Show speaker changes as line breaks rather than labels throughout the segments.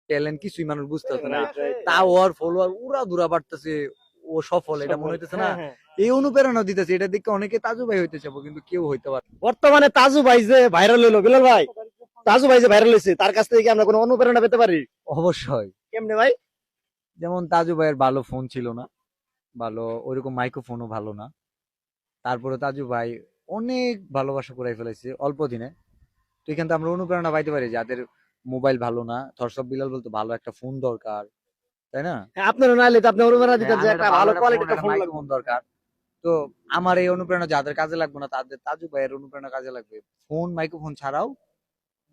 Talent কিছুই মানুষ বুঝতেছে না, তাও ওর ফলোয়ার উড়া দুরা বাড়তেছে, ও সফল এটা মনে হইতেছে না, এই অনুপ্রেরণা দিতেছে। এটা দেখে অনেকে তাজু ভাই হইতে চাবো, কিন্তু কেউ হইতে পারে।
বর্তমানে তাজু ভাই যে ভাইরাল হলো, বিলাল ভাই, তাজু ভাই যে ভাইরাল হয়েছে, তার কাছ থেকে কি আমরা কোনো অনুপ্রেরণা পেতে পারি?
অবশ্যই।
কেমনে ভাই?
যেমন তাজু ভাইয়ের ভালো ফোন ছিল না, ভালো ওইরকম মাইক্রোফোনও ভালো না, তারপরে তাজু ভাই অনেক ভালোবাসা করাই ফেলেছে অল্প দিনে। তো এখান থেকে আমরা অনুপ্রেরণা পাইতে পারি, যাদের মোবাইল ভালো না, থরসব বিলাল বলতো ভালো একটা ফোন দরকার, তাই না?
হ্যাঁ, আপনারা নাইলে তো আপনি অনুপ্রেরণা দিতেন যে
আমার
একটা
একটা
ভালো
ভালো একটা
কোয়ালিটি
ফোন,
একটা
একটা
ফোন লাগবে।
মাইক্রোফোন দরকার। তো আমার এই অনুপ্রেরণা যাদের কাজে লাগবে না, তাদের তাজু ভাইয়ের অনুপ্রেরণা কাজে লাগবে। ফোন মাইক্রোফোন ছাড়াও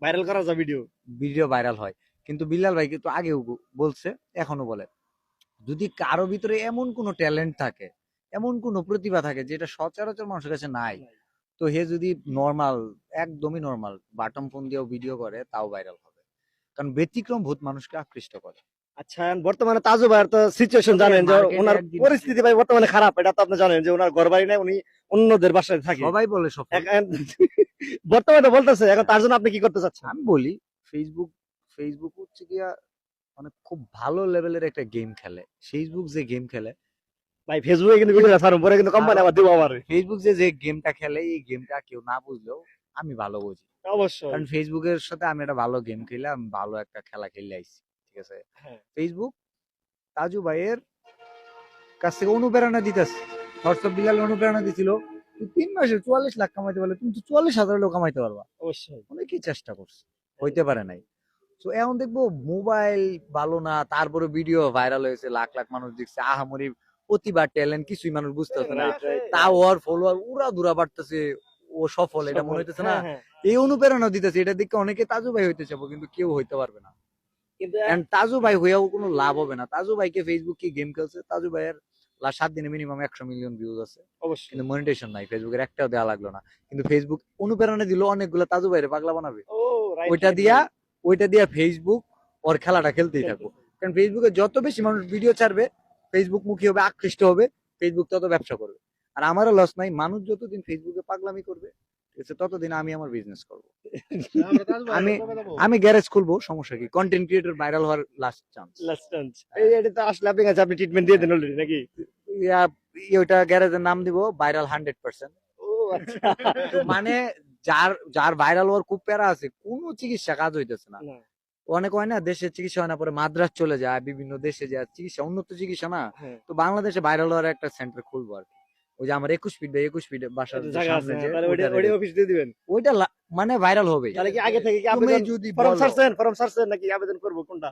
ভাইরাল করা যায় ভিডিও।
ভিডিও ভাইরাল হয়। কিন্তু বিল্লাল ভাই কিন্তু আগেও বলছে, এখনো বলে, যদি কারো ভিতরে এমন কোনো ট্যালেন্ট থাকে, এমন কোনো প্রতিভা থাকে যেটা সচরাচর মানুষের কাছে নাই, তো হে যদি নর্মাল, একদমই নর্মাল বাটন ফোন দিয়েও ভিডিও করে, তাও ভাইরাল হবে। কারণ ব্যতিক্রম ভূত মানুষকে আকৃষ্ট করে।
আচ্ছা, বর্তমানে তাজু ভাইয়ের তো সিচুয়েশন জানেন যে
মার্কেটে
ওনার
একদিন
পরিস্থিতি ভাই বর্তমানে খারাপ, এটা তো আপনি জানেন যে ওনার ঘর বাড়ি নাই, উনি অন্যদের বাসায় থাকে।
সবাই বলে সফল।
বর্তমানে বলতেছে, এখন তার জন্য আপনি কি করতে চাচ্ছেন?
আমি বলি, ফেসবুক ফেসবুক হচ্ছে গিয়া মানে খুব ভালো লেভেলের একটা গেম খেলে। ফেসবুক যে গেম খেলে,
ভাই ফেসবুকে কিন্তু ভিডিও ছাড়ুন, পরে কিন্তু কোম্পানি আবার দিব আমার।
ফেসবুক যে গেমটা খেলে, এই গেমটা কেউ না বুঝলেও আমি ভালো বুঝি।
অবশ্যই।
কারণ ফেসবুকের সাথে আমি একটা ভালো গেম খেলে, আমি ভালো একটা খেলা খেলে আইছি, ঠিক আছে?
হ্যাঁ।
ফেসবুক তাজু ভাইয়ের কাছ থেকে অনুপ্রেরণা দিতেছে। হোয়াটসঅ্যাপ বিলাল অনুপ্রেরণা দিছিল, তুই 3 মাসে 44 লাখ কামাইতে পারলে, তুমি তো 44,000 লোক কামাইতে পারবা।
অবশ্যই।
অনেকেই চেষ্টা করছে, হইতে পারে নাই। তো এখন দেখবো মোবাইল ভালো না, তারপরে ভিডিও ভাইরাল হয়েছে, লাখ লাখ মানুষ দেখছে, আহামরি প্রতিভা ট্যালেন্ট কিছুই মানুষ বুঝতেছে না,
রাইট রাইট।
তাও ওর ফলোয়ার উড়া দুরা বাড়তেছে, ও সফল এটা মনে হইতেছে না,
হ্যাঁ হ্যাঁ।
এই অনুপ্রেরণা দিতেছে। এটা দেখে অনেকে তাজু ভাই হইতে চাবো, কিন্তু কেউ হইতে পারবে না।
কিন্তু
And তাজু ভাই হইয়াও কোনো লাভ হবে না। তাজু ভাইকে ফেসবুক কি গেম খেলছে, তাজু ভাইয়ের 7 দিনে মিনিমাম 100 মিলিয়ন ভিউজ আছে,
অবশ্যই।
কিন্তু মনিটেশন নাই, ফেসবুকের একটাও দেওয়া লাগলো না। কিন্তু ফেসবুক অনুপ্রেরণা দিল অনেকগুলো, তাজু ভাইরে পাগলা বানাবে।
ও রাইট
ওইটা দিয়া ওইটা দিয়া ফেসবুক ওর খেলাটা খেলতেই থাকবো। কারণ ফেসবুকে যত বেশি মানুষ ভিডিও ছাড়বে, ফেসবুক মুখী হবে, আকৃষ্ট হবে, ফেসবুক তত ব্যবসা করবে। আর আমারও লস নাই, মানুষ যতদিন ফেসবুকে পাগলামি করবে, ঠিক আছে, ততদিন আমি আমার বিজনেস করবো। আমি আমি গ্যারেজ খুলবো, সমস্যা কি? কন্টেন্ট ক্রিয়েটর ভাইরাল হওয়ার লাস্ট চান্স।
Last chance. এই এটা তো আসলে আপনি কাছে আপনি ট্রিটমেন্ট দিয়ে দেন অলরেডি নাকি?
ওইটা গ্যারেজের নাম দিব ভাইরাল 100%।
ও আচ্ছা।
তো মানে যার যার ভাইরাল হওয়ার খুব প্যারা আছে, কোনো চিকিৎসা কাজ হইতেছে না।
না।
অনেক হয় না, দেশে চিকিৎসা হয় না, পরে মাদ্রাজ চলে যায়, বিভিন্ন দেশে যায় চিকিৎসা, উন্নত চিকিৎসা না।
হ্যাঁ।
তো বাংলাদেশে ভাইরাল হওয়ার একটা সেন্টার খুলবো আর কি। ওই যে আমার 21 ফিট বাসার
একটা
যে
জায়গা আছে,
সামনে, যে
তাহলে ওইটা
ওইটা
অফিস দিয়ে দিবেন।
ওইটা মানে ভাইরাল হবে।
তাহলে কি আগে থেকে কি
তুমি
আবেদন
যদি
ফর্ম
বলো,
ছাড়ছেন নাকি আবেদন করব কোনটা?